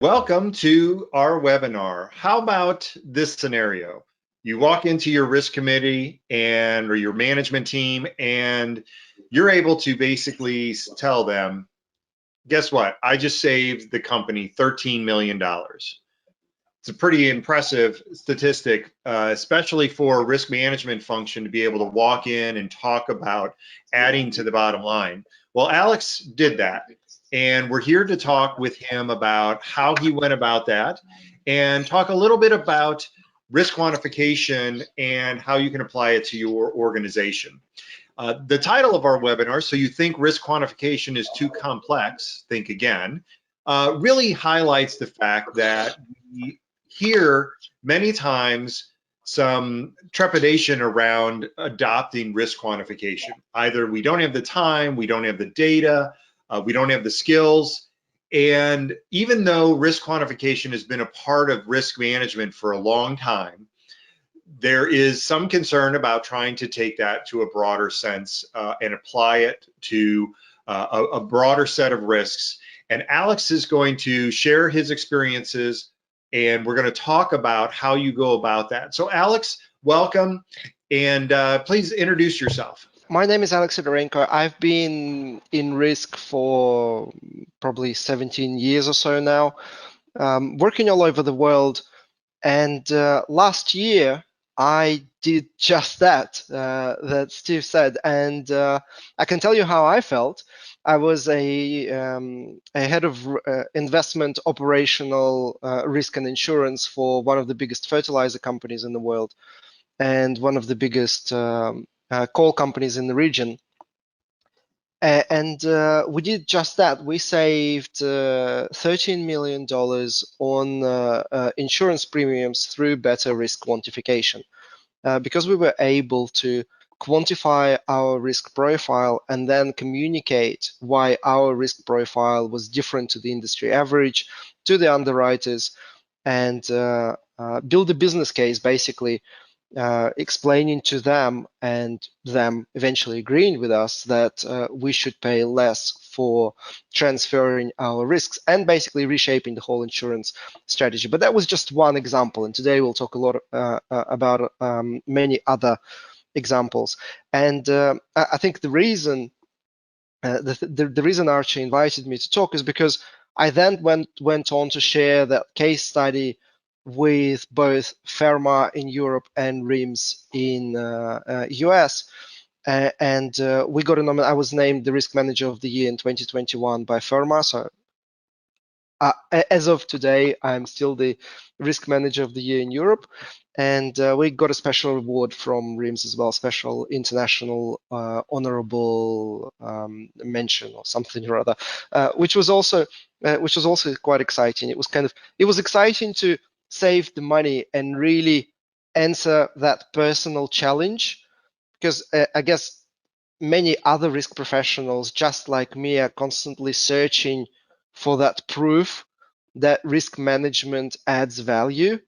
Welcome to our webinar. How about this scenario? You walk into your risk committee or your management team, and you're able to basically tell them, guess what? I just saved the company $13 million. It's a pretty impressive statistic, especially for a risk management function to be able to walk in and talk about adding to the bottom line. Well, Alex did that, and we're here to talk with him about how he went about that and talk a little bit about risk quantification and how you can apply it to your organization. The title of our webinar, So You Think Risk Quantification is Too Complex, Think Again, really highlights the fact that we hear many times some trepidation around adopting risk quantification. Either we don't have the time, we don't have the data, we don't have the skills. And even though risk quantification has been a part of risk management for a long time, there is some concern about trying to take that to a broader sense and apply it to a broader set of risks. And Alex is going to share his experiences, and we're going to talk about how you go about that. So Alex, welcome, and please introduce yourself. My name is Alex Sidorenko. I've been in risk for probably 17 years or so now, working all over the world. And last year, I did just that, that Steve said. And I can tell you how I felt. I was a head of investment operational risk and insurance for one of the biggest fertilizer companies in the world and one of the biggest coal companies in the region. And we did just that. We saved $13 million on insurance premiums through better risk quantification because we were able to quantify our risk profile and then communicate why our risk profile was different to the industry average, to the underwriters, and build a business case basically explaining to them and them eventually agreeing with us that we should pay less for transferring our risks and basically reshaping the whole insurance strategy. But that was just one example, and today we'll talk a lot about many other examples. And I think the reason the reason Archie invited me to talk is because I then went on to share that case study with both FERMA in Europe and RIMS in US. And we got a nomination. I was named the Risk Manager of the Year in 2021 by FERMA. So as of today, I'm still the Risk Manager of the Year in Europe. And we got a special award from RIMS as well, special international honorable mention or something or other, which was also quite exciting. It was exciting to save the money and really answer that personal challenge, because I guess many other risk professionals, just like me, are constantly searching for that proof that risk management adds value.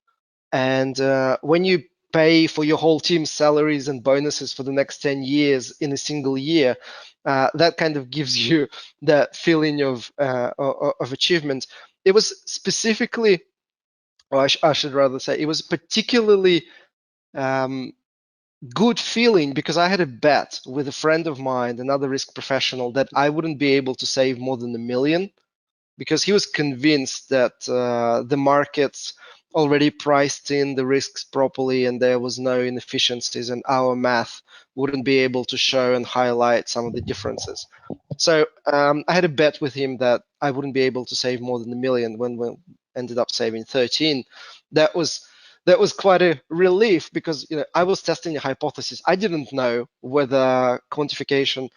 And when you pay for your whole team's salaries and bonuses for the next 10 years in a single year, that kind of gives you that feeling of achievement. It was specifically, or I should rather say, it was particularly good feeling because I had a bet with a friend of mine, another risk professional, that I wouldn't be able to save more than $1 million because he was convinced that the markets already priced in the risks properly and there was no inefficiencies and our math wouldn't be able to show and highlight some of the differences. So I had a bet with him that I wouldn't be able to save more than $1 million when we ended up saving 13. That was quite a relief because I was testing a hypothesis. I didn't know whether quantification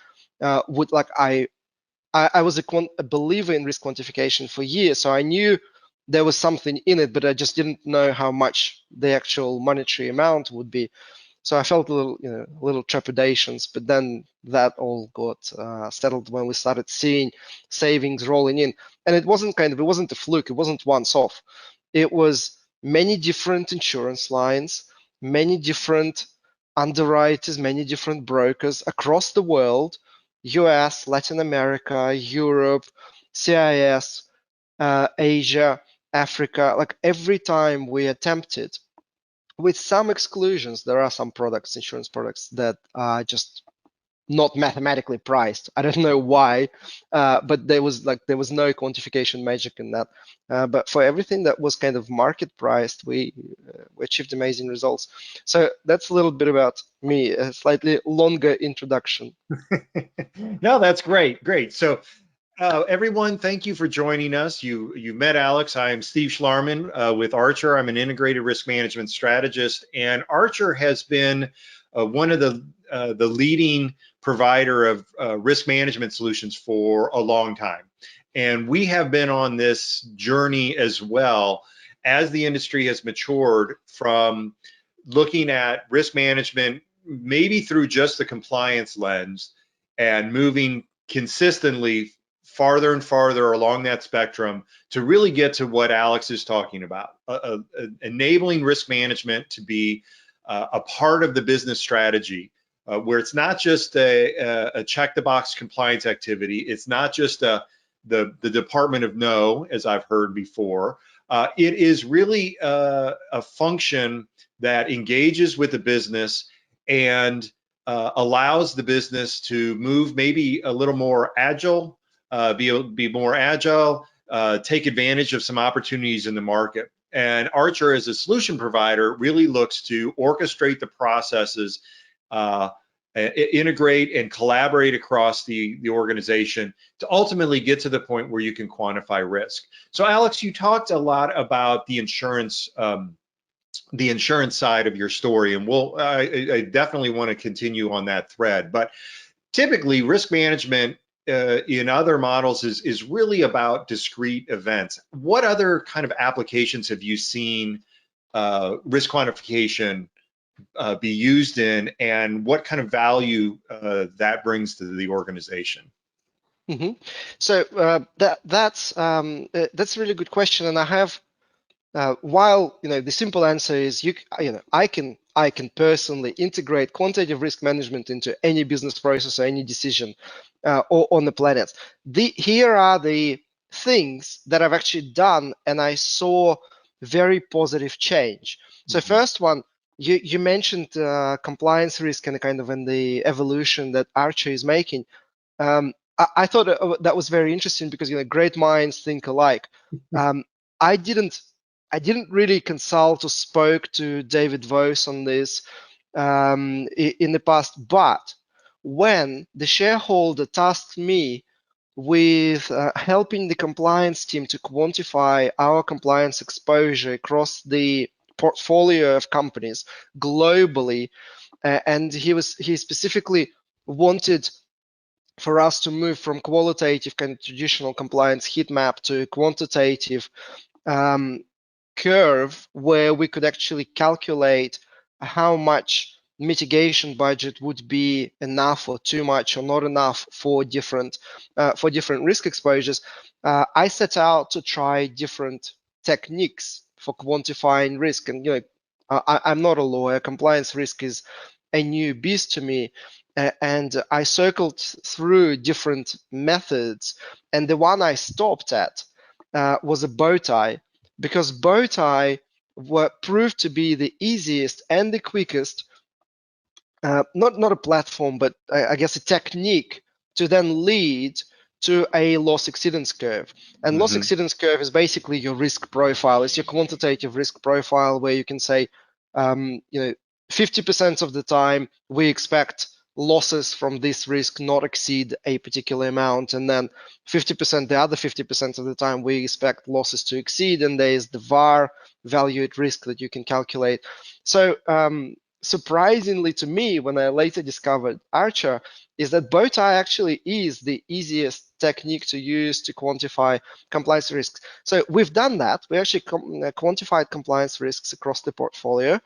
would I was a believer in risk quantification for years, so I knew there was something in it, but I just didn't know how much the actual monetary amount would be. So I felt a little trepidations, but then that all got settled when we started seeing savings rolling in. And it wasn't a fluke, it wasn't once off. It was many different insurance lines, many different underwriters, many different brokers across the world, US, Latin America, Europe, CIS, Asia, Africa, like every time we attempted, with some exclusions, there are some products, insurance products, that are just not mathematically priced. I don't know why, but there was no quantification magic in that. But for everything that was kind of market priced, we achieved amazing results. So that's a little bit about me, a slightly longer introduction. No, that's great. Great. So, everyone, thank you for joining us. You met Alex. I am Steve Schlarman with Archer. I'm an integrated risk management strategist, and Archer has been one of the leading provider of risk management solutions for a long time. And we have been on this journey as well as the industry has matured from looking at risk management maybe through just the compliance lens and moving consistently farther and farther along that spectrum to really get to what Alex is talking about, enabling risk management to be a part of the business strategy, where it's not just a check the box compliance activity. It's not just the Department of No, as I've heard before. It is really a function that engages with the business and allows the business to move maybe a little more agile, be more agile, take advantage of some opportunities in the market. And Archer, as a solution provider, really looks to orchestrate the processes, integrate and collaborate across the organization to ultimately get to the point where you can quantify risk. So, Alex, you talked a lot about the insurance side of your story, and I definitely want to continue on that thread. But typically, risk management in other models is really about discrete events. What other kind of applications have you seen risk quantification be used in, and what kind of value that brings to the organization? Mm-hmm. So that's a really good question, and I have. While the simple answer is I can personally integrate quantitative risk management into any business process or any decision or on the planet. Here are the things that I've actually done, and I saw very positive change. So first one, you mentioned compliance risk and kind of in the evolution that Archer is making. I thought that was very interesting because great minds think alike. I didn't really consult or spoke to David Vos on this in the past, but when the shareholder tasked me with helping the compliance team to quantify our compliance exposure across the portfolio of companies globally, and he specifically wanted for us to move from qualitative kind of traditional compliance heat map to quantitative curve where we could actually calculate how much mitigation budget would be enough or too much or not enough for different risk exposures. I set out to try different techniques for quantifying risk, and I'm not a lawyer. Compliance risk is a new beast to me, and I circled through different methods, and the one I stopped at was a bow tie, because bow tie proved to be the easiest and the quickest, not a platform, but I guess a technique to then lead to a loss exceedance curve. And loss exceedance curve is basically your risk profile. It's your quantitative risk profile where you can say, 50% of the time we expect losses from this risk not exceed a particular amount, and then 50%, the other 50% of the time we expect losses to exceed, and there is the VAR, value at risk, that you can calculate. So surprisingly to me, when I later discovered Archer, is that bow tie actually is the easiest technique to use to quantify compliance risks. So we've done that. We actually quantified compliance risks across the portfolio,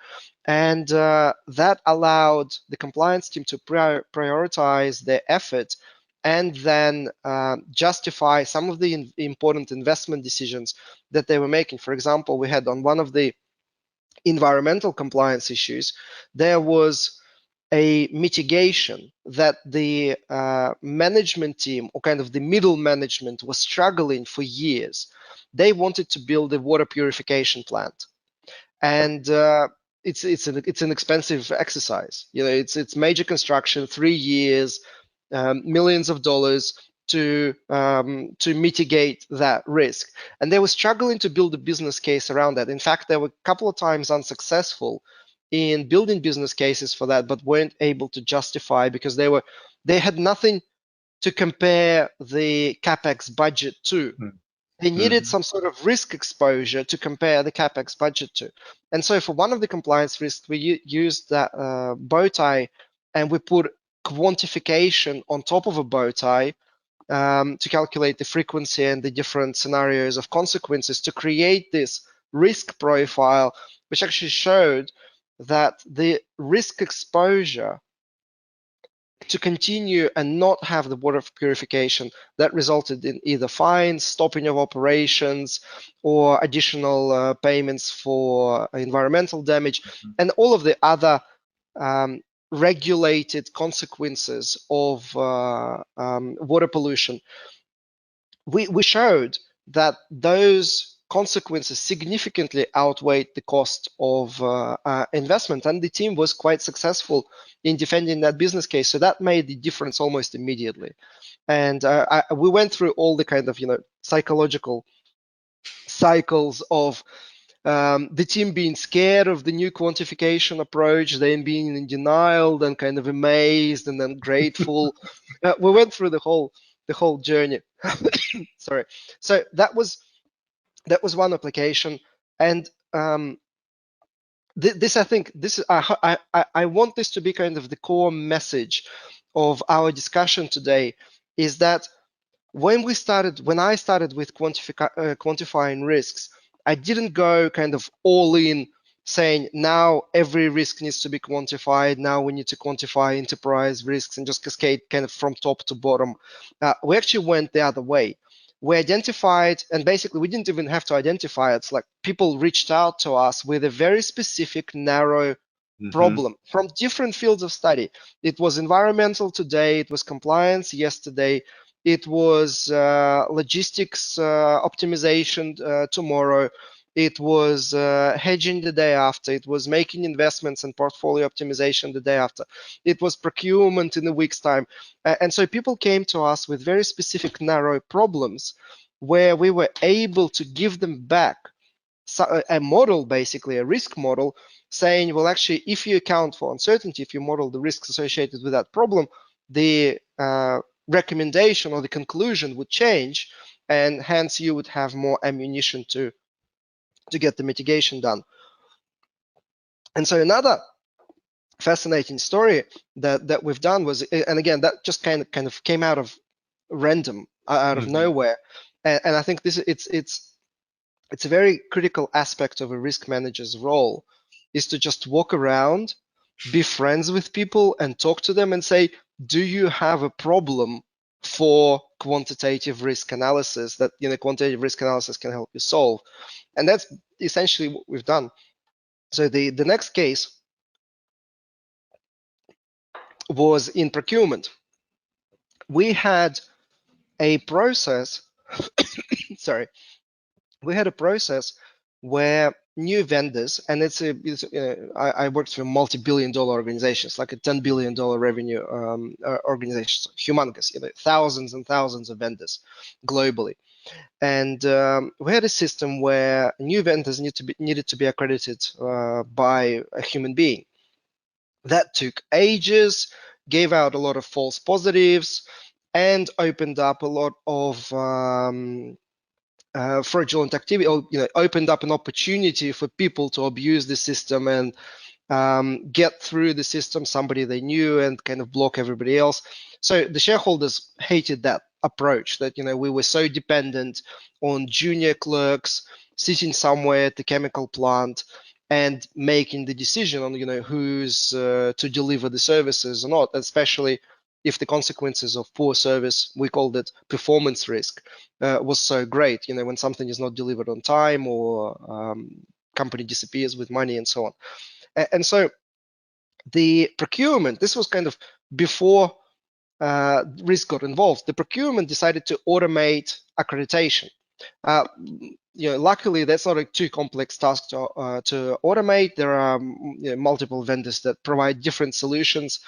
and that allowed the compliance team to prioritize their effort and then justify some of the important investment decisions that they were making. For example, we had on one of the environmental compliance issues, there was a mitigation that the management team, or kind of the middle management, was struggling for years. They wanted to build a water purification plant, and it's an expensive exercise. It's major construction, 3 years, millions of dollars to mitigate that risk. And they were struggling to build a business case around that. In fact, they were a couple of times unsuccessful in building business cases for that, but weren't able to justify because they had nothing to compare the capex budget to. They needed some sort of risk exposure to compare the capex budget to. And so for one of the compliance risks, we used that bow tie, and we put quantification on top of a bow tie to calculate the frequency and the different scenarios of consequences to create this risk profile, which actually showed that the risk exposure to continue and not have the water purification that resulted in either fines, stopping of operations, or additional payments for environmental damage, and all of the other regulated consequences of water pollution. We showed that those consequences significantly outweighed the cost of investment, and the team was quite successful in defending that business case. So that made the difference almost immediately. And we went through all the kind of psychological cycles of the team being scared of the new quantification approach, then being in denial, then kind of amazed, and then grateful. We went through the whole journey. Sorry. So that was one application, and this I think this I want this to be kind of the core message of our discussion today, is that when I started with quantifying risks, I didn't go kind of all in saying now every risk needs to be quantified. Now we need to quantify enterprise risks and just cascade kind of from top to bottom. We actually went the other way. We identified, and basically we didn't even have to identify. It's like people reached out to us with a very specific, narrow problem from different fields of study. It was environmental today, it was compliance yesterday, it was logistics optimization tomorrow, it was hedging the day after, it was making investments and portfolio optimization the day after, it was procurement in a week's time. And so people came to us with very specific, narrow problems where we were able to give them back a model, basically a risk model, saying, well, actually, if you account for uncertainty, if you model the risks associated with that problem, the recommendation or the conclusion would change, and hence you would have more ammunition to get the mitigation done. And so another fascinating story that we've done was, and again, that just kind of came out of random, out of nowhere, and I think it's a very critical aspect of a risk manager's role, is to just walk around, be friends with people, and talk to them and say, do you have a problem for quantitative risk analysis that quantitative risk analysis can help you solve? And that's essentially what we've done. So the next case was in procurement. We had a process, sorry, we had a process where new vendors, and I worked for multi-billion-dollar organizations, like a $10 billion revenue organization, humongous, thousands and thousands of vendors globally. And we had a system where new vendors needed to be accredited by a human being. That took ages, gave out a lot of false positives, and opened up a lot of fraudulent activity, or opened up an opportunity for people to abuse the system and get through the system, somebody they knew, and kind of block everybody else. So the shareholders hated that approach, that we were so dependent on junior clerks sitting somewhere at the chemical plant and making the decision on who's to deliver the services or not, especially if the consequences of poor service, we called it performance risk, was so great, when something is not delivered on time, or company disappears with money and so on. And so the procurement, this was kind of before risk got involved. The procurement decided to automate accreditation. Luckily, that's not a too complex task to automate. There are multiple vendors that provide different solutions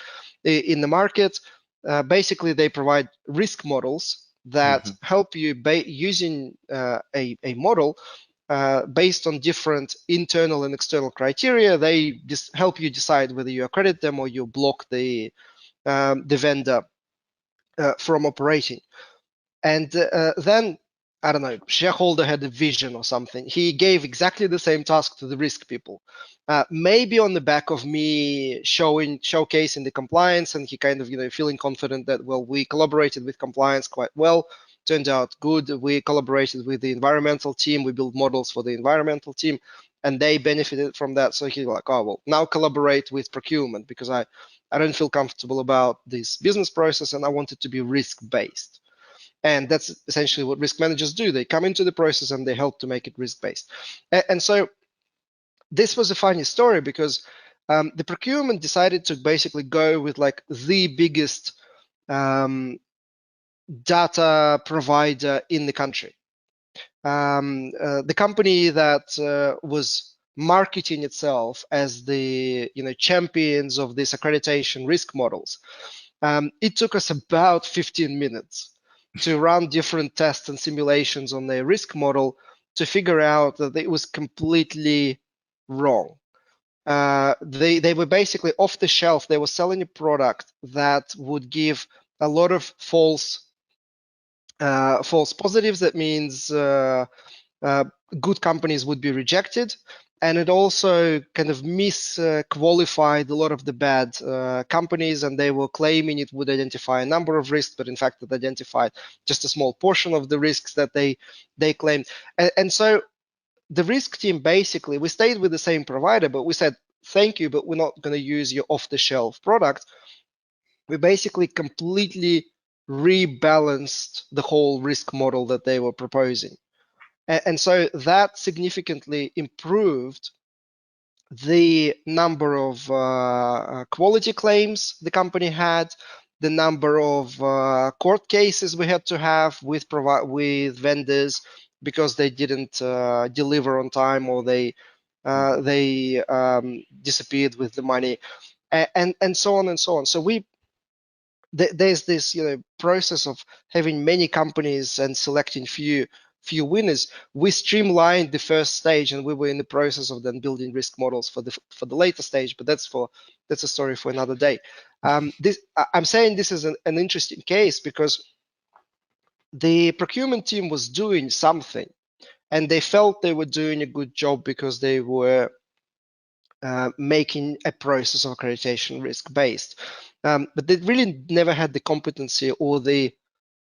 in the market. Basically, they provide risk models that help you using a model based on different internal and external criteria. They just help you decide whether you accredit them or you block the vendor from operating. And then, I don't know, shareholder had a vision or something. He gave exactly the same task to the risk people. Maybe on the back of me showcasing the compliance, and he kind of, feeling confident that, well, we collaborated with compliance quite well. Turned out good. We collaborated with the environmental team. We built models for the environmental team, and they benefited from that. So he's like, oh, well, now collaborate with procurement because I don't feel comfortable about this business process, and I want it to be risk-based. And that's essentially what risk managers do. They come into the process and they help to make it risk-based. And so this was a funny story because the procurement decided to basically go with like the biggest data provider in the country. The company that was marketing itself as the champions of this accreditation risk models. It took us about 15 minutes to run different tests and simulations on their risk model to figure out that it was completely wrong. They were basically off the shelf. They were selling a product that would give a lot of false positives. That means good companies would be rejected, and it also kind of misqualified a lot of the bad companies, and they were claiming it would identify a number of risks, but in fact it identified just a small portion of the risks that they claimed. And so the risk team, basically, we stayed with the same provider, but we said, thank you, but we're not going to use your off-the-shelf product. We basically completely rebalanced the whole risk model that they were proposing. And so that significantly improved the number of quality claims the company had, the number of court cases we had to have with vendors because they didn't deliver on time, or they disappeared with the money, and so on and so on. So there's this process of having many companies and selecting few winners. We streamlined the first stage, and we were in the process of then building risk models for the later stage, but that's a story for another day. I'm saying this is an interesting case because the procurement team was doing something, and they felt they were doing a good job because they were making a process of accreditation risk-based. But they really never had the competency or the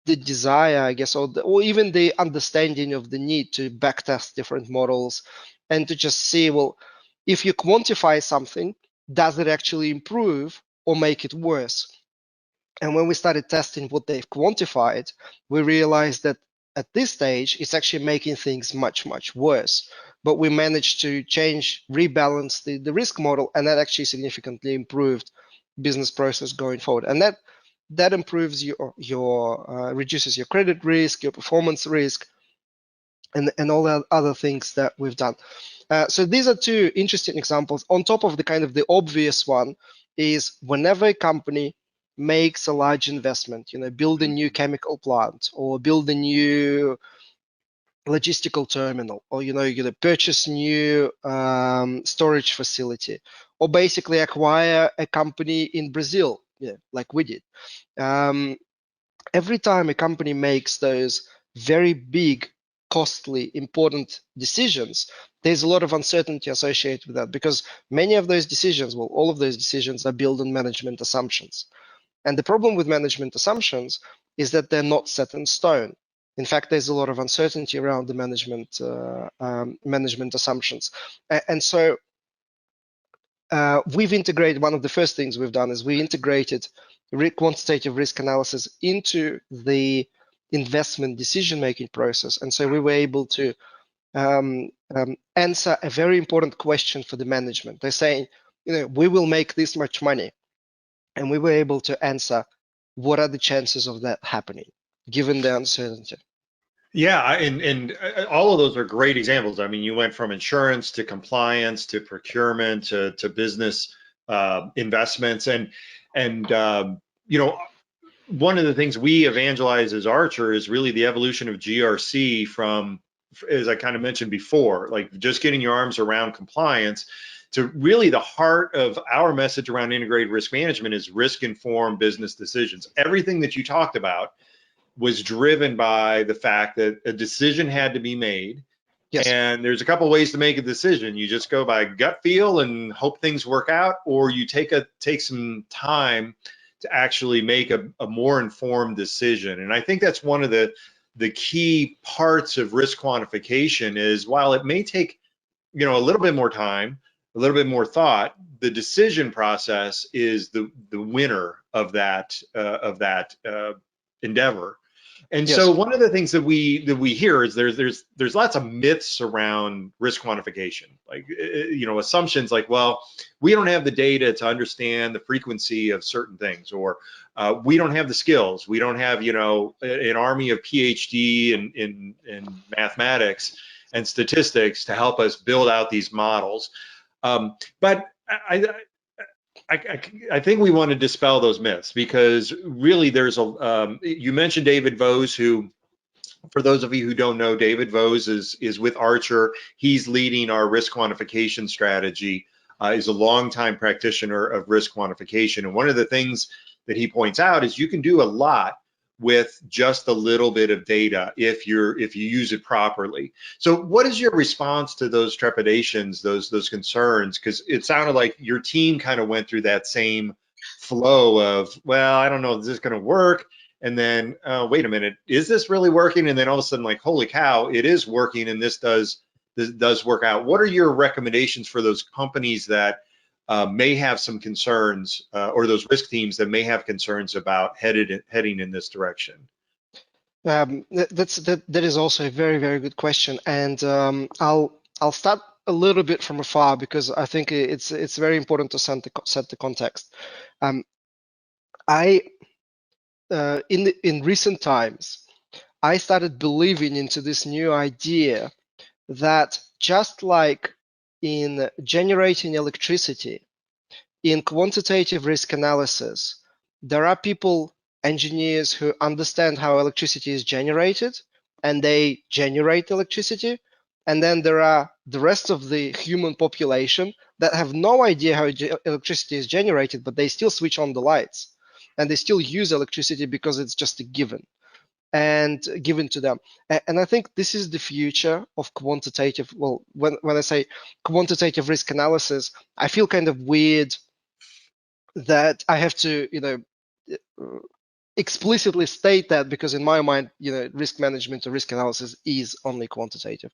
desire, I guess, or even the understanding of the need to backtest different models and to just see, well, if you quantify something, does it actually improve or make it worse? And when we started testing what they've quantified, we realized that at this stage, it's actually making things much, much worse. But we managed to rebalance the risk model, and that actually significantly improved business process going forward. And that improves your reduces your credit risk, your performance risk, and all the other things that we've done. So these are two interesting examples. On top of the kind of the obvious one is whenever a company makes a large investment, build a new chemical plant or build a new logistical terminal, or purchase new storage facility, or basically acquire a company in Brazil, like we did. Every time a company makes those very big, costly, important decisions, there's a lot of uncertainty associated with that, because many of those decisions, well, all of those decisions are built on management assumptions. And the problem with management assumptions is that they're not set in stone. In fact, there's a lot of uncertainty around the management assumptions. And so we've integrated, one of the first things we've done is we integrated quantitative risk analysis into the investment decision-making process. And so we were able to answer a very important question for the management. They're saying, we will make this much money. And we were able to answer, what are the chances of that happening, given the uncertainty? Yeah, and all of those are great examples. I mean, you went from insurance to compliance to procurement to business investments, and you know, one of the things we evangelize as Archer is really the evolution of GRC from, as I kind of mentioned before, like just getting your arms around compliance to really the heart of our message around integrated risk management is risk-informed business decisions. Everything that you talked about was driven by the fact that a decision had to be made. Yes. And there's a couple ways to make a decision. You just go by gut feel and hope things work out, or you take some time to actually make a more informed decision. And I think that's one of the key parts of risk quantification is while it may take, a little bit more time, a little bit more thought, the decision process is the winner of that endeavor. And so Yes. one of the things that we hear is there's lots of myths around risk quantification, like assumptions like, well, we don't have the data to understand the frequency of certain things, or we don't have the skills, we don't have an army of PhD in mathematics and statistics to help us build out these models. But I think we want to dispel those myths because really you mentioned David Vose, who, for those of you who don't know, David Vose is with Archer. He's leading our risk quantification strategy. He's a longtime practitioner of risk quantification. And one of the things that he points out is you can do a lot with just a little bit of data if you use it properly. So what is your response to those trepidations, those concerns? Because it sounded like your team kind of went through that same flow of, well, I don't know, is this going to work? And then, wait a minute, is this really working? And then all of a sudden, like, holy cow, it is working, and this does work out. What are your recommendations for those companies that may have some concerns, or those risk teams that may have concerns about heading in this direction? That is also a very, very good question, and I'll start a little bit from afar because I think it's very important to set the context. I in recent times I started believing into this new idea that just like in generating electricity, in quantitative risk analysis, there are people, engineers who understand how electricity is generated and they generate electricity. And then there are the rest of the human population that have no idea how electricity is generated, but they still switch on the lights and they still use electricity because it's just a given and given to them. And I think this is the future of quantitative. Well, when I say quantitative risk analysis, I feel kind of weird that I have to, explicitly state that because in my mind, risk management or risk analysis is only quantitative,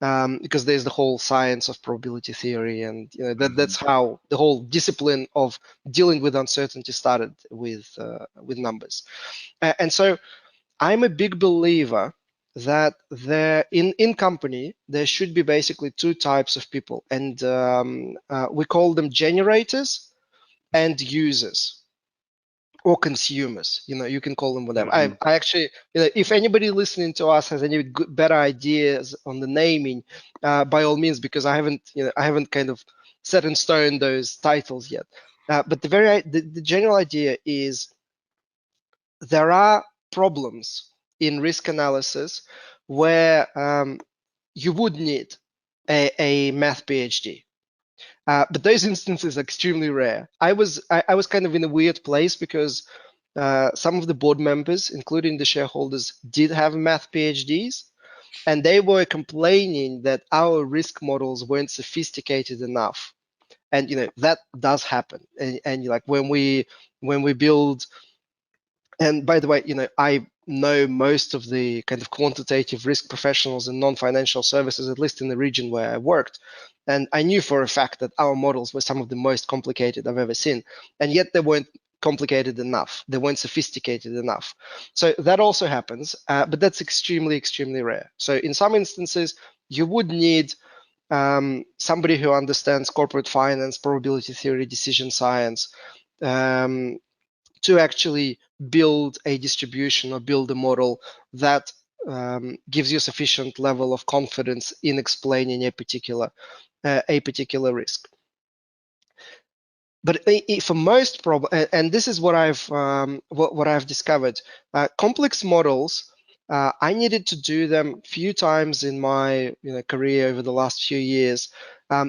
because there's the whole science of probability theory, and that's Mhm. how the whole discipline of dealing with uncertainty started with numbers. And so I'm a big believer that in company there should be basically two types of people, and we call them generators and users or consumers. You can call them whatever. I, Mhm. I actually, if anybody listening to us has any better ideas on the naming, by all means, because I haven't kind of set in stone those titles yet. But the general idea is there are problems in risk analysis where you would need a math PhD. But those instances are extremely rare. I was kind of in a weird place because some of the board members, including the shareholders, did have math PhDs, and they were complaining that our risk models weren't sophisticated enough. And that does happen. And like when we build, and by the way, I know most of the kind of quantitative risk professionals in non-financial services, at least in the region where I worked. And I knew for a fact that our models were some of the most complicated I've ever seen. And yet they weren't complicated enough. They weren't sophisticated enough. So that also happens, but that's extremely, extremely rare. So in some instances, you would need somebody who understands corporate finance, probability theory, decision science, um, to actually build a distribution or build a model that gives you sufficient level of confidence in explaining a particular risk. But for most problems, and this is what I've discovered, complex models. I needed to do them few times in my career over the last few years.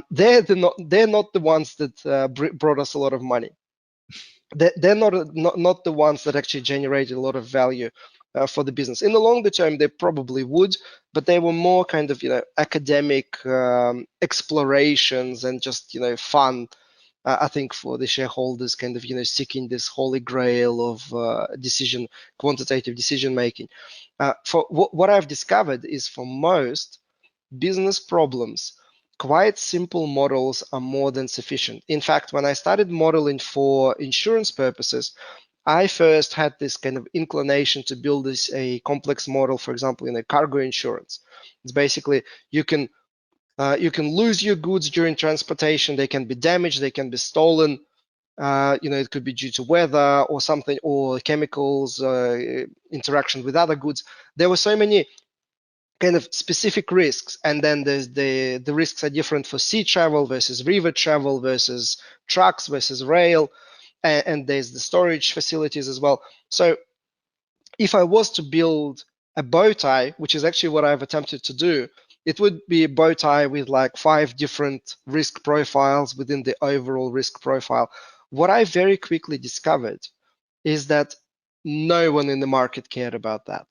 They're not the ones that brought us a lot of money. They're not the ones that actually generated a lot of value for the business. In the longer term, they probably would, but they were more kind of academic explorations and just fun. I think for the shareholders, kind of seeking this holy grail of quantitative decision making. For what I've discovered is for most business problems, quite simple models are more than sufficient. In fact, when I started modeling for insurance purposes, I first had this kind of inclination to build a complex model, for example, in a cargo insurance. It's basically you can lose your goods during transportation. They can be damaged. They can be stolen. It could be due to weather or something, or chemicals, interaction with other goods. There were so many kind of specific risks, and then there's the risks are different for sea travel versus river travel versus trucks versus rail, and there's the storage facilities as well. So if I was to build a bow tie, which is actually what I've attempted to do, it would be a bow tie with like 5 different risk profiles within the overall risk profile. What I very quickly discovered is that no one in the market cared about that.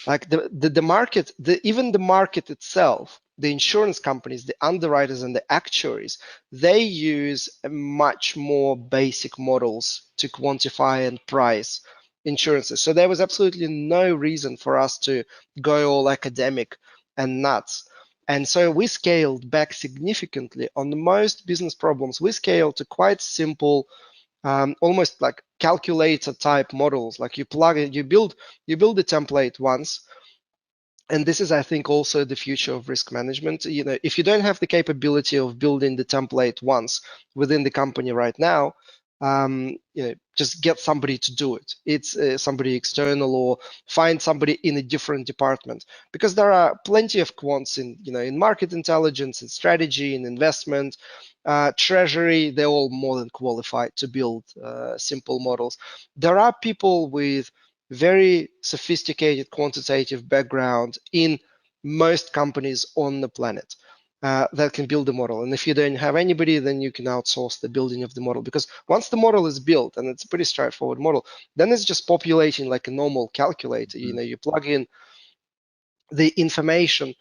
Like the market, even the market itself, the insurance companies, the underwriters, and the actuaries, they use much more basic models to quantify and price insurances. So there was absolutely no reason for us to go all academic and nuts. And so we scaled back significantly on the most business problems. We scaled to quite simple, almost like calculator type models. Like you plug it, you build the template once. And this is, I think, also the future of risk management. If you don't have the capability of building the template once within the company right now, just get somebody to do it. It's somebody external, or find somebody in a different department, because there are plenty of quants in market intelligence, in strategy, in investment, treasury. They're all more than qualified to build simple models. There are people with very sophisticated quantitative background in most companies on the planet that can build a model. And if you don't have anybody, then you can outsource the building of the model, because once the model is built, and it's a pretty straightforward model, then it's just populating like a normal calculator. You plug in the information,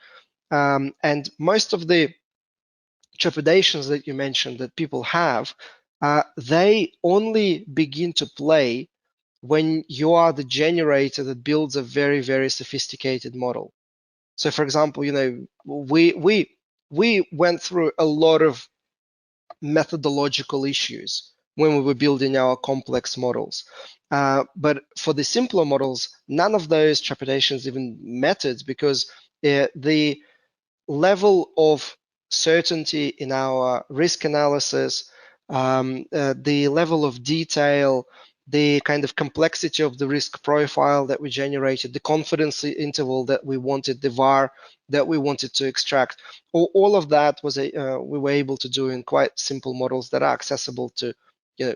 and most of the trepidations that you mentioned that people have, they only begin to play when you are the generator that builds a very, very sophisticated model. So for example, we went through a lot of methodological issues when we were building our complex models. But for the simpler models, none of those trepidations even mattered, because the level of certainty in our risk analysis, the level of detail, the kind of complexity of the risk profile that we generated, the confidence interval that we wanted, the VAR that we wanted to extract, all of that was we were able to do in quite simple models that are accessible to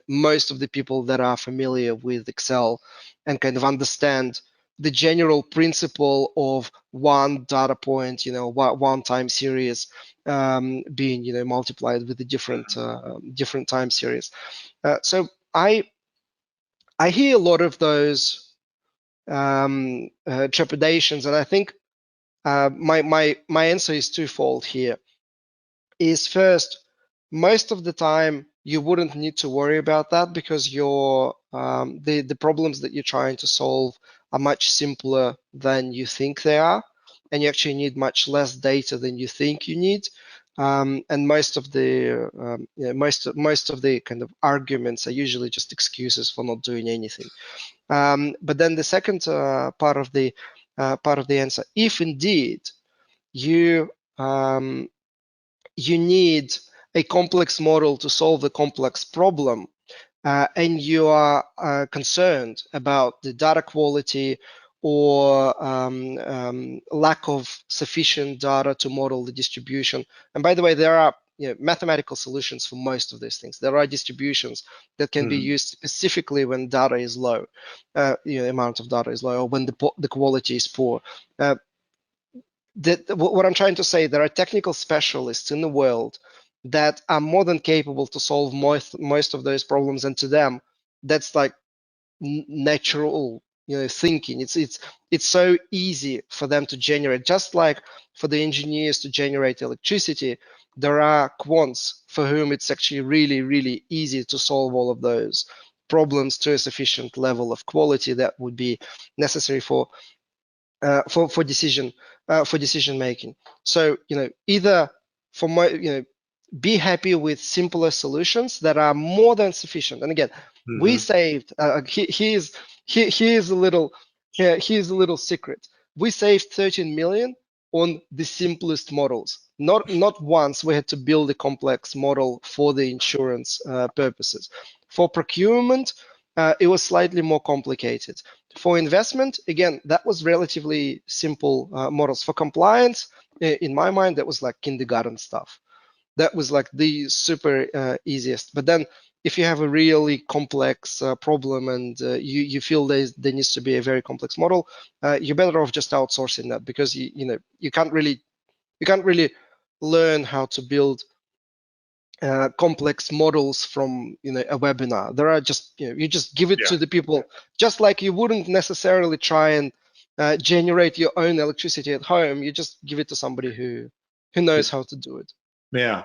most of the people that are familiar with Excel and kind of understand the general principle of one data point, one time series being multiplied with the different time series. So I hear a lot of those trepidations, and I think my answer is twofold here. Is first, most of the time you wouldn't need to worry about that, because the problems that you're trying to solve are much simpler than you think they are, and you actually need much less data than you think you need. And most of the kind of arguments are usually just excuses for not doing anything. But then the second part of the answer, if indeed you you need a complex model to solve a complex problem, and you are concerned about the data quality, or lack of sufficient data to model the distribution. And by the way, there are mathematical solutions for most of these things. There are distributions that can be used specifically when data is low, the amount of data is low, or when the quality is poor. What I'm trying to say, there are technical specialists in the world that are more than capable to solve most of those problems, and to them, that's like natural thinking. It's so easy for them to generate, just like for the engineers to generate electricity. There are quants for whom it's actually really easy to solve all of those problems to a sufficient level of quality that would be necessary for decision making. So either for my be happy with simpler solutions that are more than sufficient. And again, we saved. Here's a little here's a little secret. We saved 13 million on the simplest models. Not once we had to build a complex model for the insurance purposes. For procurement, it was slightly more complicated. For investment, again, that was relatively simple models. For compliance, in my mind, that was like kindergarten stuff. That was like the super easiest. But then if you have a really complex problem and you feel there needs to be a very complex model, you're better off just outsourcing that, because you can't really learn how to build complex models from a webinar. There are just you just give it to the people, just like you wouldn't necessarily try and generate your own electricity at home. You just give it to somebody who knows how to do it. Yeah.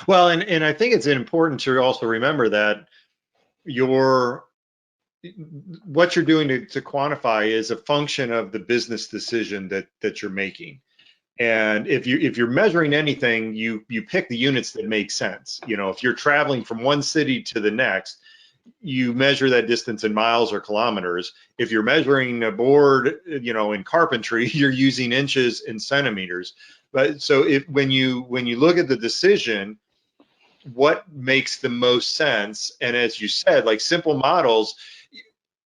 Well, and I think it's important to also remember that what you're doing to quantify is a function of the business decision that you're making. And if you're measuring anything, you pick the units that make sense. If you're traveling from one city to the next, you measure that distance in miles or kilometers. If you're measuring a board, in carpentry, you're using inches and centimeters. But so when you look at the decision, what makes the most sense? And as you said, like simple models,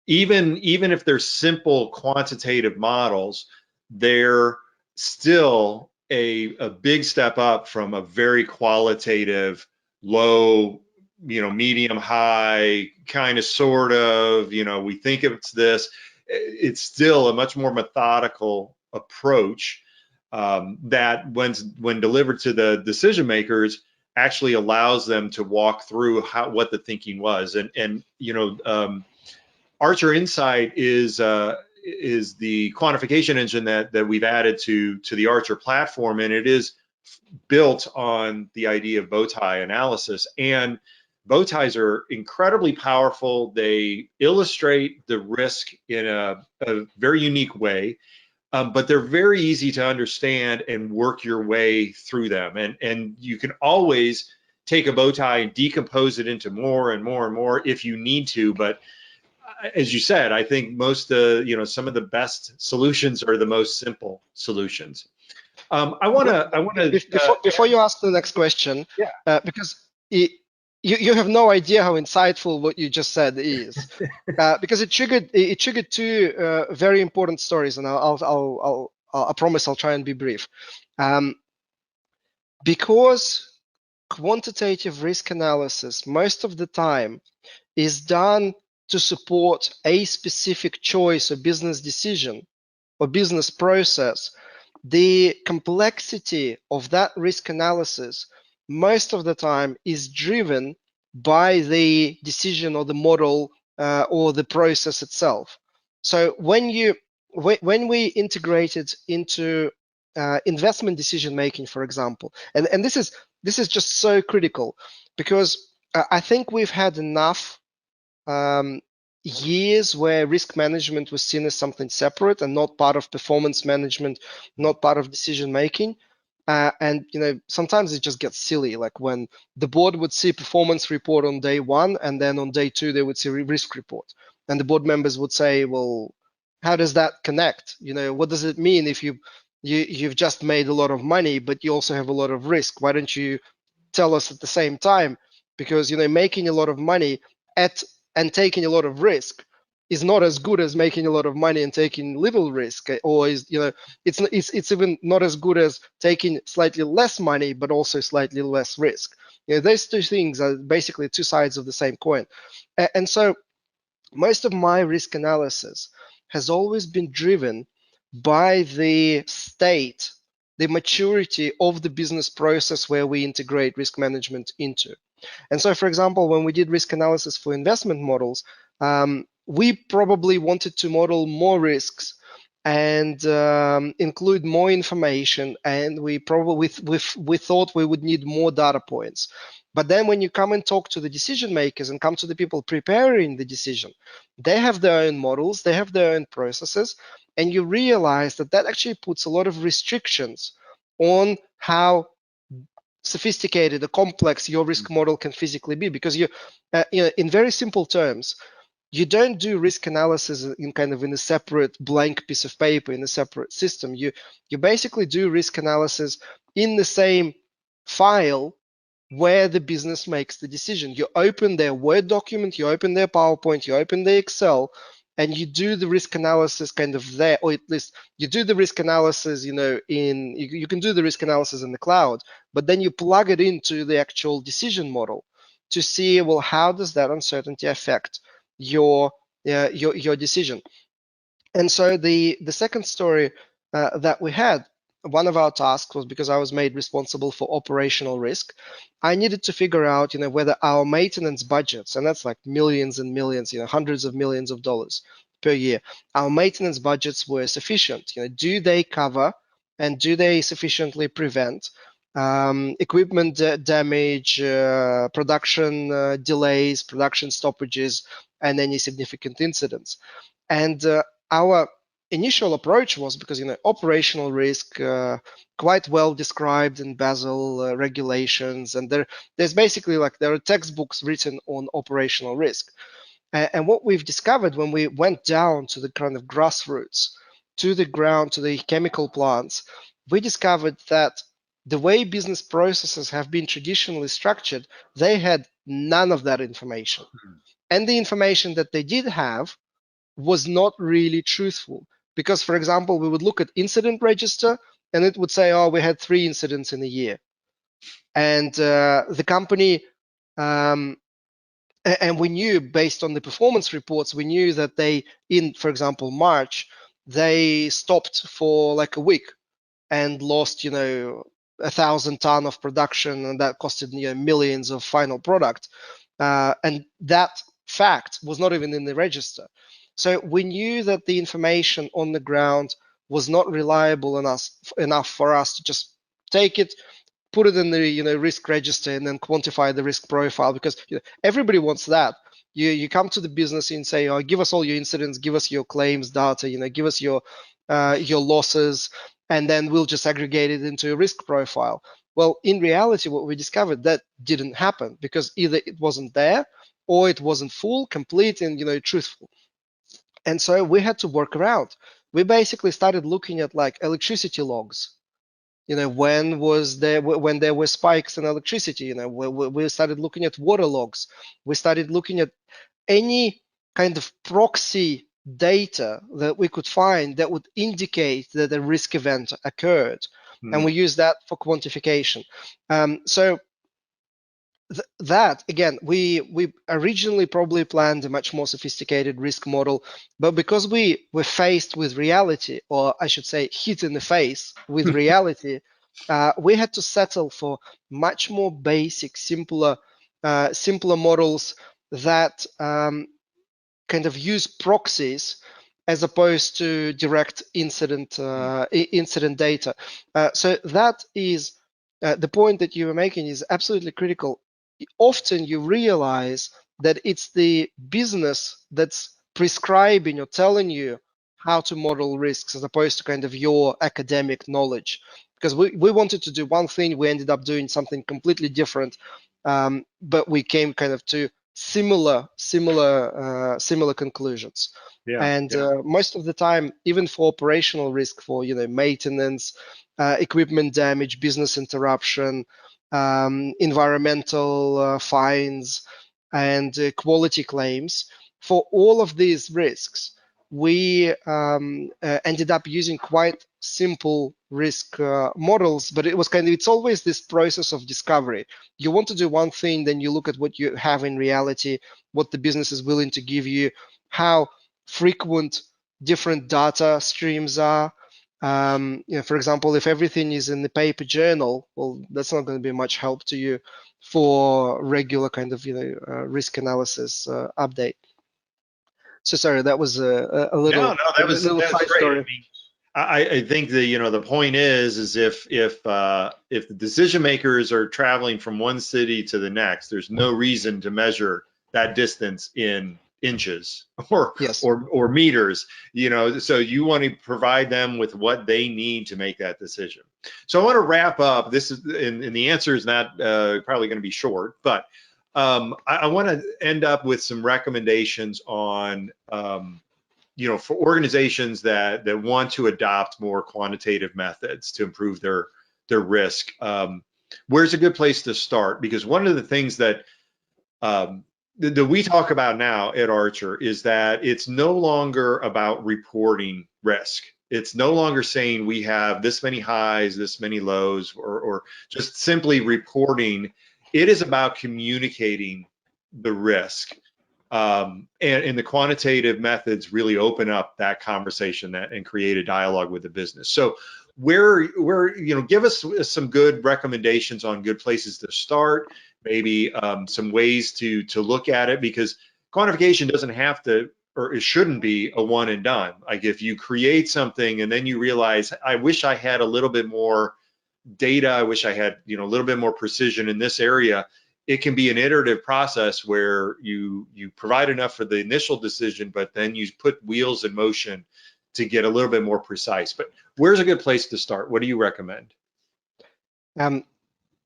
even if they're simple quantitative models, they're still a big step up from a very qualitative, low, medium, high, kind of, sort of, we think it's this. It's still a much more methodical approach that when delivered to the decision makers actually allows them to walk through what the thinking was. And Archer Insight is the quantification engine that we've added to the Archer platform, and it is built on the idea of bow tie analysis. And bow ties are incredibly powerful. They illustrate the risk in a very unique way, but they're very easy to understand and work your way through them. And you can always take a bow tie and decompose it into more and more and more if you need to. But as you said, I think most some of the best solutions are the most simple solutions. I want to before you ask the next question, because you have no idea how insightful what you just said is, because it triggered two very important stories, and I promise I'll try and be brief. Because quantitative risk analysis most of the time is done to support a specific choice or business decision or business process, the complexity of that risk analysis most of the time is driven by the decision or the model or the process itself. So when we integrate it into investment decision making, for example, and this is just so critical, because I think we've had enough years where risk management was seen as something separate and not part of performance management, not part of decision making. And sometimes it just gets silly, like when the board would see performance report on day one, and then on day two they would see risk report, and the board members would say, well, how does that connect? What does it mean if you've just made a lot of money but you also have a lot of risk? Why don't you tell us at the same time? Because making a lot of money and taking a lot of risk is not as good as making a lot of money and taking little risk, or is, you know, it's even not as good as taking slightly less money but also slightly less risk. You know, those two things are basically two sides of the same coin. And so most of my risk analysis has always been driven by the state, the maturity of the business process where we integrate risk management into. And so, for example, when we did risk analysis for investment models, we probably wanted to model more risks and include more information, and we probably we thought we would need more data points. But then when you come and talk to the decision makers and come to the people preparing the decision, they have their own models, they have their own processes, and you realize that that actually puts a lot of restrictions on how sophisticated or complex your risk model can physically be, because you know, in very simple terms, you don't do risk analysis in kind of in a separate blank piece of paper in a separate system. You basically do risk analysis in the same file where the business makes the decision. You open their Word document, you open their PowerPoint, you open their Excel, and you do the risk analysis kind of there, or at least you do the risk analysis, you know, you can do the risk analysis in the cloud, but then you plug it into the actual decision model to see, well, how does that uncertainty affect your decision? And so the second story that we had, one of our tasks was, because I was made responsible for operational risk, I needed to figure out, you know, whether our maintenance budgets, and that's like millions and millions, you know, hundreds of millions of dollars per year, our maintenance budgets were sufficient. You know, do they cover and do they sufficiently prevent equipment damage, production delays, production stoppages, and any significant incidents? And our initial approach was, because, you know, operational risk quite well described in Basel regulations, and there's basically like there are textbooks written on operational risk. And what we've discovered when we went down to the kind of grassroots, to the ground, to the chemical plants, we discovered that the way business processes have been traditionally structured, they had none of that information. And the information that they did have was not really truthful. Because, for example, we would look at incident register and it would say, oh, we had 3 incidents in a year. And the company, and we knew based on the performance reports, we knew that they, in, for example, March, they stopped for like a week and lost, you know, 1,000 ton of production, and that costed, you know, millions of final product. And that fact was not even in the register. So we knew that the information on the ground was not reliable enough for us to just take it, put it in the, you know, risk register, and then quantify the risk profile, because, you know, everybody wants that. You come to the business and say, oh, give us all your incidents, give us your claims data, you know, give us your losses, and then we'll just aggregate it into a risk profile. Well, in reality, what we discovered, that didn't happen, because either it wasn't there or it wasn't full, complete, and, you know, truthful. And so we had to work around. We basically started looking at like electricity logs. You know, when there were spikes in electricity, you know, we started looking at water logs. We started looking at any kind of proxy data that we could find that would indicate that a risk event occurred. And we use that for quantification. So that, again, we originally probably planned a much more sophisticated risk model, but because we were faced with reality, or I should say hit in the face with reality, we had to settle for much more basic, simpler models that kind of use proxies as opposed to direct incident data. So that is the point that you were making is absolutely critical. Often you realize that it's the business that's prescribing or telling you how to model risks as opposed to kind of your academic knowledge. Because we wanted to do one thing, we ended up doing something completely different, but we came kind of to similar conclusions. Yeah, And yeah. most of the time, even for operational risk, for, you know, maintenance, equipment damage, business interruption, environmental fines, and quality claims, for all of these risks, we ended up using quite simple risk models, but it's always this process of discovery. You want to do one thing, then you look at what you have in reality, what the business is willing to give you, how frequent different data streams are. For example, if everything is in the paper journal, well, that's not going to be much help to you for regular kind of risk analysis update. So sorry, that was a No, little no, that's side great. I story. mean, I think the point is if the decision makers are traveling from one city to the next, there's no reason to measure that distance in inches or Yes. or meters. So you want to provide them with what they need to make that decision. So I want to wrap up. This is and the answer is not probably going to be short, but I want to end up with some recommendations on for organizations that want to adopt more quantitative methods to improve their risk. Where's a good place to start? Because one of the things that that we talk about now at Archer is that it's no longer about reporting risk. It's no longer saying we have this many highs, this many lows, or just simply reporting. It is about communicating the risk. And the quantitative methods really open up that conversation and create a dialogue with the business. So where give us some good recommendations on good places to start, maybe some ways to look at it, because quantification doesn't have to, or it shouldn't be, a one and done. Like if you create something and then you realize, I wish I had a little bit more data, I wish I had a little bit more precision in this area, it can be an iterative process where you provide enough for the initial decision, but then you put wheels in motion to get a little bit more precise. But where's a good place to start? What do you recommend?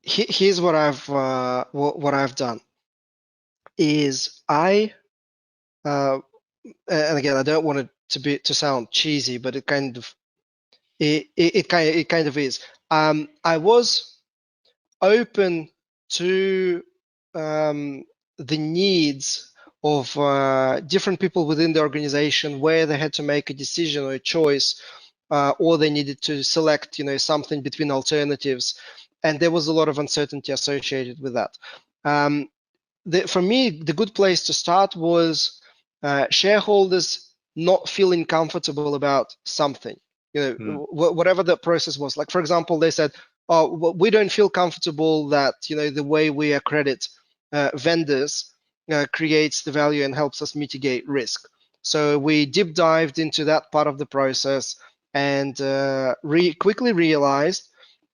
Here's what I've done is and again, I don't want it to sound cheesy, but it kind of is. I was open to the needs of different people within the organization where they had to make a decision or a choice, or they needed to select, something between alternatives, and there was a lot of uncertainty associated with that. For me, the good place to start was shareholders not feeling comfortable about something, whatever the process was. Like, for example, they said, "Oh, we don't feel comfortable that the way we accredit vendors creates the value and helps us mitigate risk." So we deep dived into that part of the process and quickly realized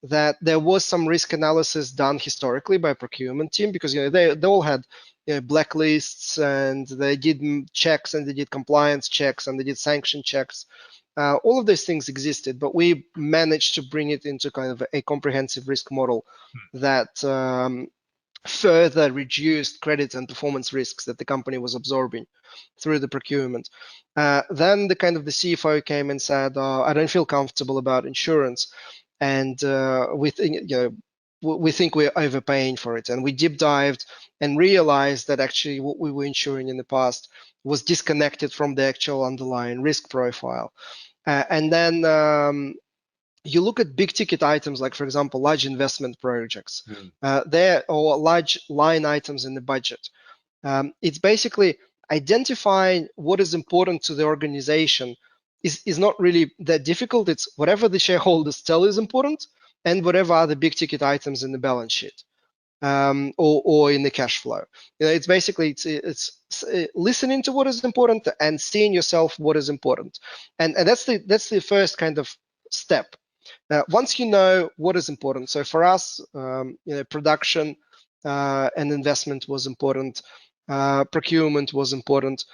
that there was some risk analysis done historically by procurement team, because they all had blacklists, and they did checks, and they did compliance checks, and they did sanction checks. All of those things existed, but we managed to bring it into kind of a comprehensive risk model that further reduced credit and performance risks that the company was absorbing through the procurement. Then the CFO came and said, "I don't feel comfortable about insurance, and we think we're overpaying for it." And we deep dived and realized that actually what we were insuring in the past was disconnected from the actual underlying risk profile. And then you look at big ticket items, like, for example, large investment projects, or large line items in the budget. It's basically identifying what is important to the organization is not really that difficult. It's whatever the shareholders tell is important, and whatever are the big ticket items in the balance sheet, or in the cash flow. It's basically it's listening to what is important and seeing yourself what is important, and that's the first kind of step. Once you know what is important, so for us, production and investment was important, procurement was important,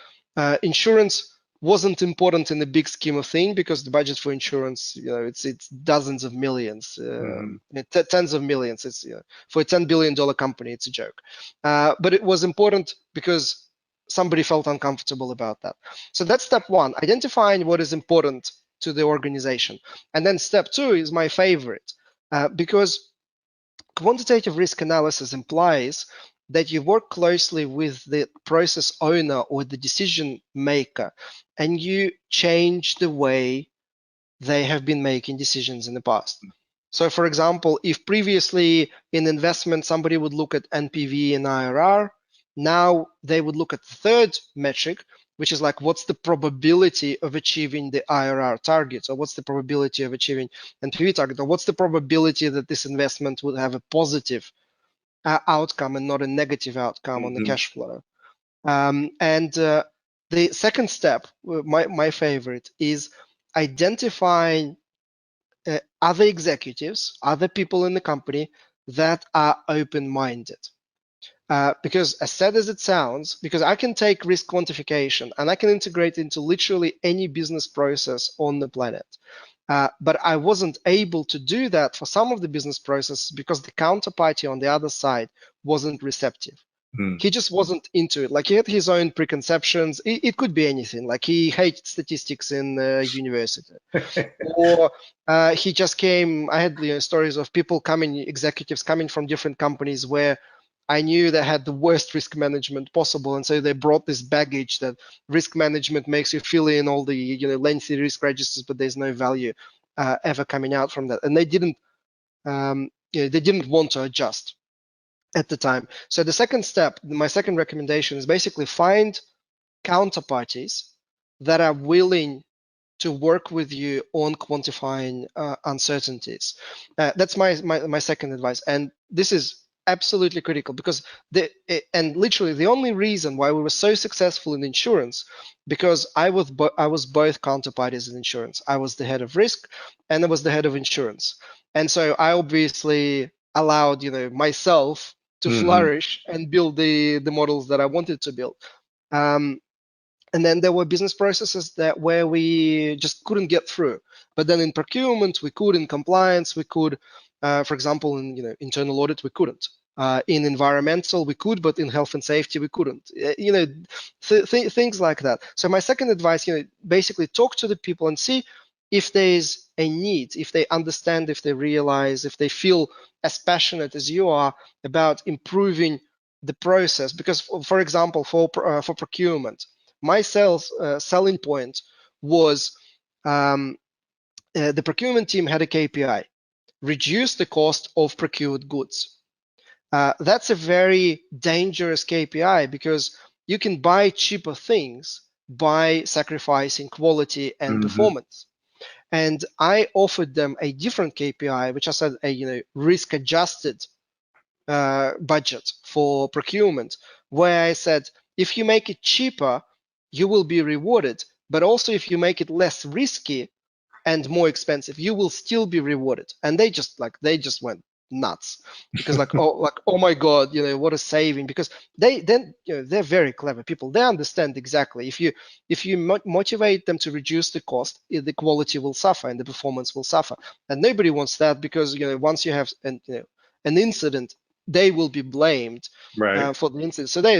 insurance wasn't important in the big scheme of things, because the budget for insurance, it's dozens of millions, tens of millions. It's for a $10 billion company, it's a joke. But it was important because somebody felt uncomfortable about that. So that's step one: identifying what is important to the organization. And then step two is my favorite, because quantitative risk analysis implies that you work closely with the process owner or the decision maker, and you change the way they have been making decisions in the past. So for example, if previously in investment somebody would look at NPV and IRR, now they would look at the third metric, which is like what's the probability of achieving the IRR target, or what's the probability of achieving NPV target, or what's the probability that this investment would have a positive outcome and not a negative outcome on the cash flow. And the second step, my favorite, is identifying other executives, other people in the company that are open-minded. Because as sad as it sounds, because I can take risk quantification and I can integrate into literally any business process on the planet. But I wasn't able to do that for some of the business processes because the counterparty on the other side wasn't receptive. He just wasn't into it. Like he had his own preconceptions. It could be anything. Like he hated statistics in university, or he just came. I had stories of people coming, executives coming from different companies where I knew they had the worst risk management possible, and so they brought this baggage that risk management makes you fill in all the lengthy risk registers, but there's no value ever coming out from that, and they didn't they didn't want to adjust at the time. So the second step, my second recommendation, is basically find counterparties that are willing to work with you on quantifying uncertainties. That's my second advice, and this is absolutely critical because literally the only reason why we were so successful in insurance, because I was both counterparties in insurance. I was the head of risk and I was the head of insurance, and so I obviously allowed myself to flourish and build the models that I wanted to build. And then there were business processes where we just couldn't get through. But then in procurement, we could. In compliance, we could. For example, in internal audit, we couldn't. In environmental, we could, but in health and safety, we couldn't. Things like that. So my second advice, basically talk to the people and see if there's a need, if they understand, if they realize, if they feel as passionate as you are about improving the process. Because, for example, for procurement, my selling point was the procurement team had a KPI, reduce the cost of procured goods. That's a very dangerous KPI because you can buy cheaper things by sacrificing quality and performance. And I offered them a different KPI, which I said a risk-adjusted budget for procurement, where I said, if you make it cheaper, you will be rewarded. But also, if you make it less risky and more expensive, you will still be rewarded. And they just went nuts because oh my God, what a saving, because they're very clever people. They understand exactly if you motivate them to reduce the cost, the quality will suffer and the performance will suffer. And nobody wants that because once you have an incident, they will be blamed for the incident. So they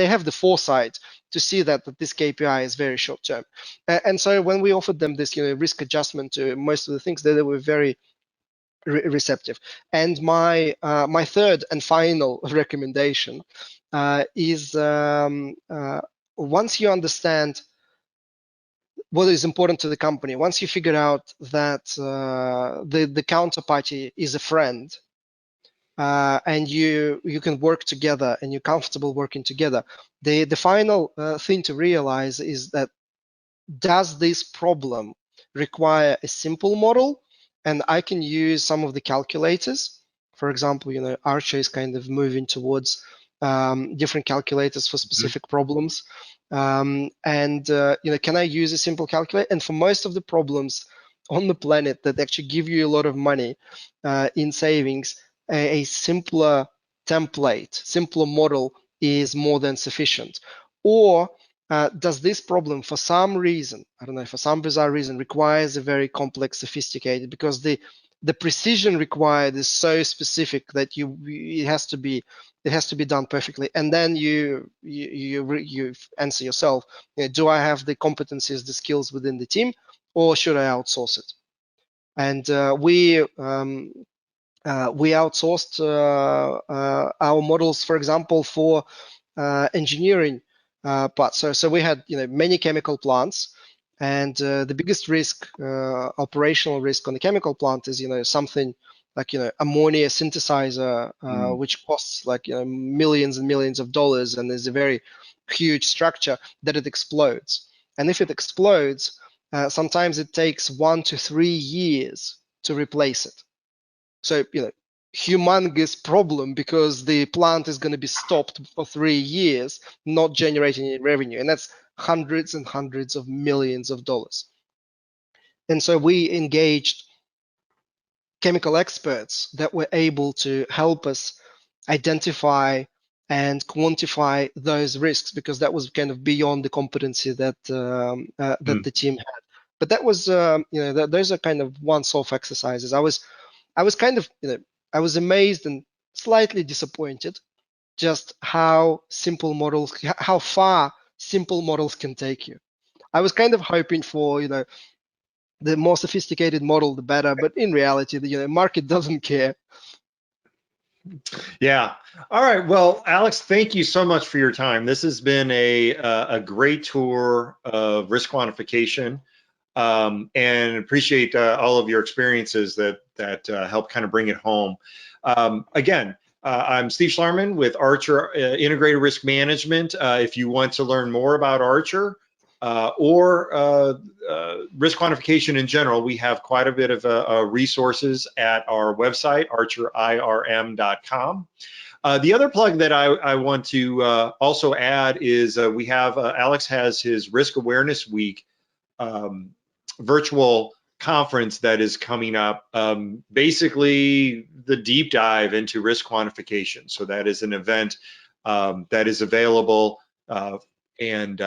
have the foresight to see that this KPI is very short term. And so when we offered them this risk adjustment to most of the things, they were very receptive. And my third and final recommendation is once you understand what is important to the company, once you figure out that the counterparty is a friend, and you can work together and you're comfortable working together, the final thing to realize is that, does this problem require a simple model and I can use some of the calculators? For example, Archer is kind of moving towards different calculators for specific problems. Can I use a simple calculator? And for most of the problems on the planet that actually give you a lot of money in savings, a simpler template, simpler model is more than sufficient. Or does this problem, for some reason, I don't know, for some bizarre reason, requires a very complex, sophisticated, because the precision required is so specific that it has to be done perfectly. And then you answer yourself, do I have the competencies, the skills within the team, or should I outsource it? And we outsourced our models, for example, for engineering parts. So we had many chemical plants, and the biggest risk, operational risk on the chemical plant is something like ammonia synthesizer, which costs like millions and millions of dollars, and is a very huge structure that it explodes. And if it explodes, sometimes it takes 1 to 3 years to replace it. So humongous problem, because the plant is going to be stopped for 3 years, not generating any revenue, and that's hundreds and hundreds of millions of dollars. And so we engaged chemical experts that were able to help us identify and quantify those risks, because that was kind of beyond the competency that the team had. But that was those are kind of once-off exercises. I was kind of I was amazed and slightly disappointed just how far simple models can take you. I was kind of hoping for the more sophisticated model, the better. But in reality, the market doesn't care. Yeah. All right. Well, Alex, thank you so much for your time. This has been a great tour of risk quantification, and appreciate all of your experiences that help kind of bring it home. Again, I'm Steve Schlarman with Archer Integrated Risk Management. If you want to learn more about Archer or risk quantification in general, we have quite a bit of resources at our website, archerirm.com. The other plug that I want to also add is we have Alex has his Risk Awareness Week virtual conference that is coming up. Basically, the deep dive into risk quantification. So that is an event that is available and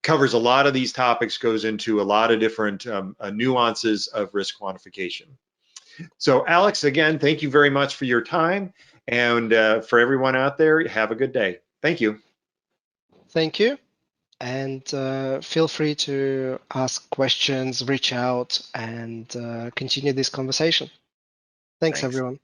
covers a lot of these topics, goes into a lot of different nuances of risk quantification. So Alex, again, thank you very much for your time. And for everyone out there, have a good day. Thank you. Thank you. And feel free to ask questions, reach out, and continue this conversation. Thanks, Thanks. everyone.